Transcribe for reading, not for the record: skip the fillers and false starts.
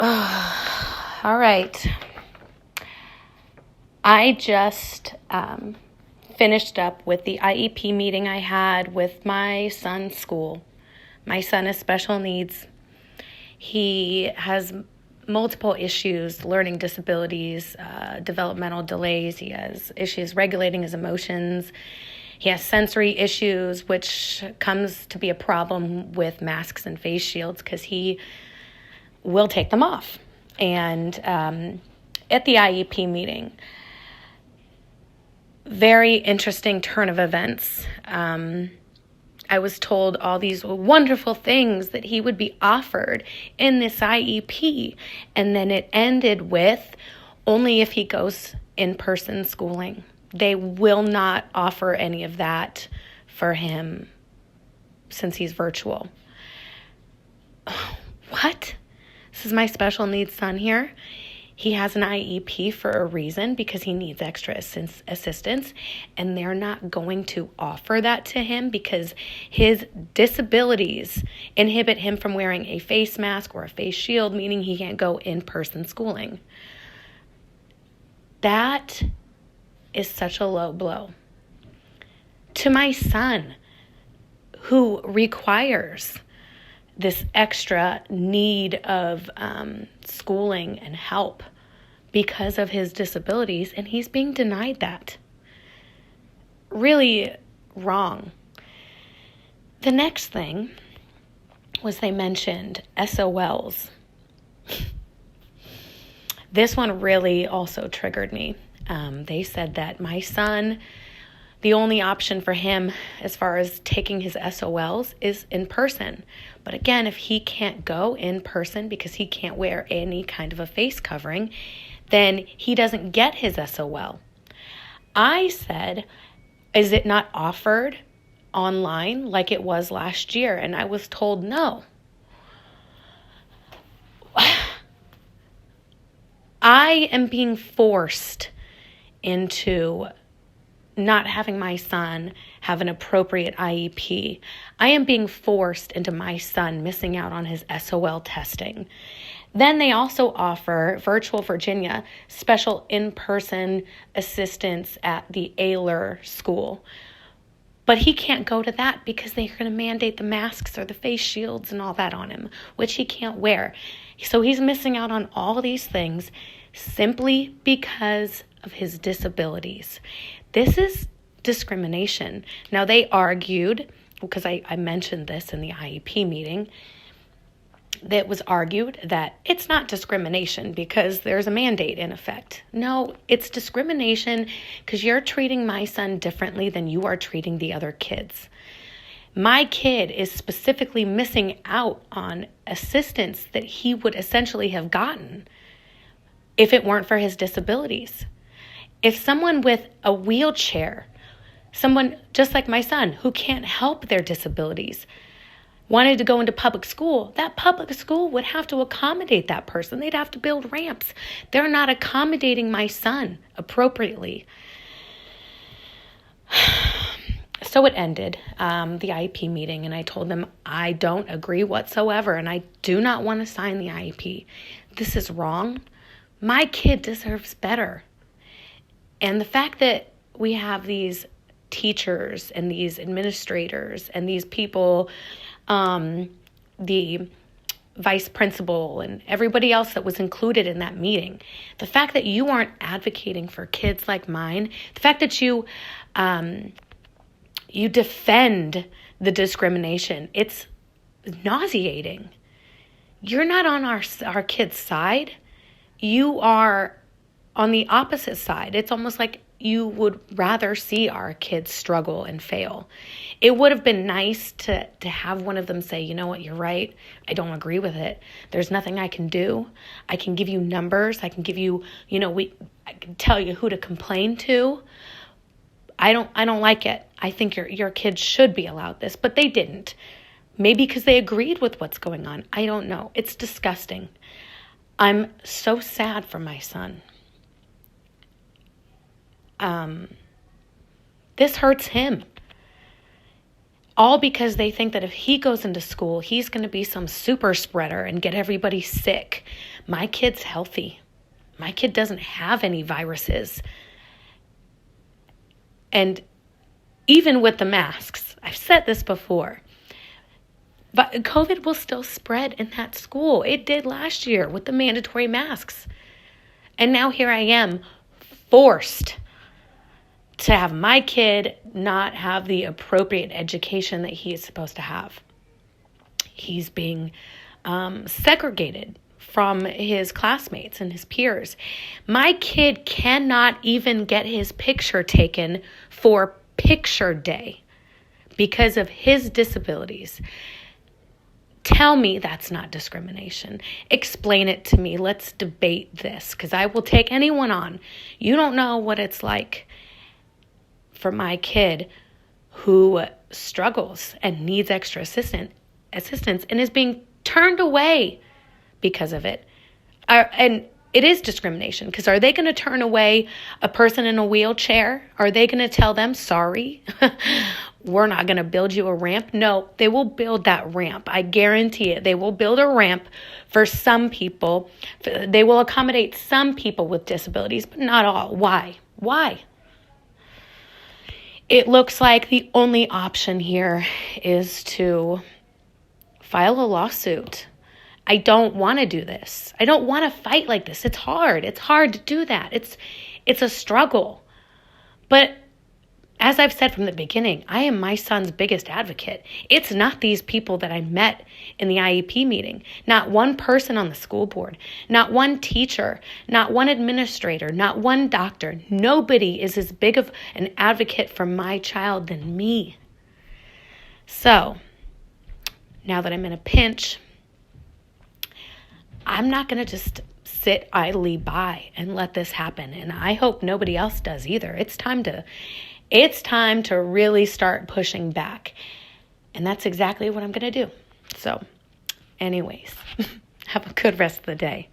All right. I just finished up with the IEP meeting I had with my son's school. My son has special needs. He has multiple issues, learning disabilities, developmental delays. He has issues regulating his emotions. He has sensory issues, which comes to be a problem with masks and face shields because he will take them off. And at the IEP meeting, very interesting turn of events. I was told all these wonderful things that he would be offered in this IEP, and then it ended with only if he goes in-person schooling. They will not offer any of that for him since he's virtual. What? This is my special needs son here. He has an IEP for a reason because he needs extra assistance, and they're not going to offer that to him because his disabilities inhibit him from wearing a face mask or a face shield, meaning he can't go in-person schooling. That is such a low blow. To my son, who requires this extra need of schooling and help because of his disabilities, and he's being denied that. Really wrong. The next thing was they mentioned SOLs. This one really also triggered me. They said that my son, the only option for him as far as taking his SOLs is in person. But again, if he can't go in person because he can't wear any kind of a face covering, then he doesn't get his SOL. I said, is it not offered online like it was last year? And I was told no. I am being forced into not having my son have an appropriate IEP. I am being forced into my son missing out on his SOL testing. Then they also offer Virtual Virginia special in-person assistance at the Ayler school. But he can't go to that because they're going to mandate the masks or the face shields and all that on him, which he can't wear. So he's missing out on all these things simply because of his disabilities. This is discrimination. Now, they argued, because I mentioned this in the IEP meeting, that was argued that it's not discrimination because there's a mandate in effect. No, it's discrimination because you're treating my son differently than you are treating the other kids. My kid is specifically missing out on assistance that he would essentially have gotten if it weren't for his disabilities. If someone with a wheelchair, someone just like my son who can't help their disabilities, wanted to go into public school, that public school would have to accommodate that person. They'd have to build ramps. They're not accommodating my son appropriately. So it ended, the IEP meeting, and I told them I don't agree whatsoever, and I do not want to sign the IEP. This is wrong. My kid deserves better. And the fact that we have these teachers and these administrators and these people, the vice principal and everybody else that was included in that meeting, the fact that you aren't advocating for kids like mine, the fact that you defend the discrimination, it's nauseating. You're not on our kids' side. You are on the opposite side. It's almost like you would rather see our kids struggle and fail. It would have been nice to have one of them say, you know what, you're right. I don't agree with it. There's nothing I can do. I can give you numbers. I can give you, I can tell you who to complain to. I don't like it. I think your kids should be allowed this, but they didn't. Maybe because they agreed with what's going on. I don't know. It's disgusting. I'm so sad for my son. This hurts him. All because they think that if he goes into school, he's going to be some super spreader and get everybody sick. My kid's healthy. My kid doesn't have any viruses. And even with the masks, I've said this before, but COVID will still spread in that school. It did last year with the mandatory masks. And now here I am, forced to have my kid not have the appropriate education that he is supposed to have. He's being segregated from his classmates and his peers. My kid cannot even get his picture taken for picture day because of his disabilities. Tell me that's not discrimination. Explain it to me. Let's debate this, because I will take anyone on. You don't know what it's like for my kid who struggles and needs extra assistance and is being turned away because of it. And it is discrimination, because are they going to turn away a person in a wheelchair? Are they going to tell them, sorry, we're not going to build you a ramp? No, they will build that ramp. I guarantee it. They will build a ramp for some people. They will accommodate some people with disabilities, but not all. Why? Why? It looks like the only option here is to file a lawsuit. I don't want to do this. I don't want to fight like this. It's hard. It's hard to do that. It's a struggle. But as I've said from the beginning, I am my son's biggest advocate. It's not these people that I met in the IEP meeting. Not one person on the school board. Not one teacher. Not one administrator. Not one doctor. Nobody is as big of an advocate for my child than me. So, now that I'm in a pinch, I'm not going to just sit idly by and let this happen. And I hope nobody else does either. It's time to really start pushing back. And that's exactly what I'm going to do. So, anyways, have a good rest of the day.